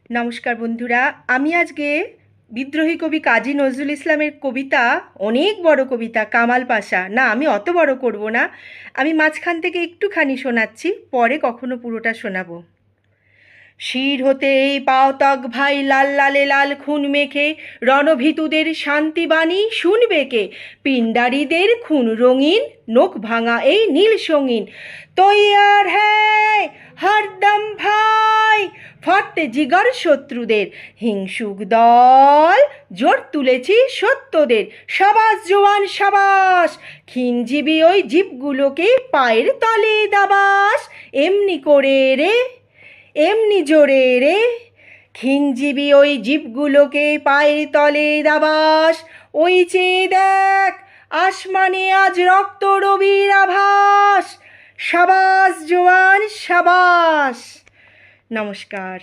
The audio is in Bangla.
নমস্কার বন্ধুরা, আমি আজকে বিদ্রোহী কবি কাজী নজরুল ইসলামের কবিতা, অনেক বড় কবিতা কামাল পাশা। না, আমি অত বড় করব না, আমি মাঝখান থেকে একটুখানি শোনাচ্ছি, পরে কখনো পুরোটা শোনাবো। শির হতে এই পাওতক ভাই লাল লালে লাল খুন মেখে, রণভীতুদের শান্তিবাণী শুনবে কে? পিণ্ডারীদের খুন রঙিন, নখ ভাঙা এই নীল সঙ্গীন। তৈয়ার হ্যায় হরদম ভাই, ফাটতে জিগর শত্রুদের, হিংসুক দল জোর তুলেছি সত্যদের। সাবাস জওয়ান সাবাস, খিনজিবি ওই জীবগুলোকে পায়ের তলে দাবাস। এমনি করে রে, এমনি জোরে রে, খিনজিবি ওই জীবগুলোকে পায়ের তলে দাবাস। ওই চেয়ে দেখ, আসমানে আজ রক্ত রবির আভাস। সাবাস জওয়ান সাবাস। নমস্কার।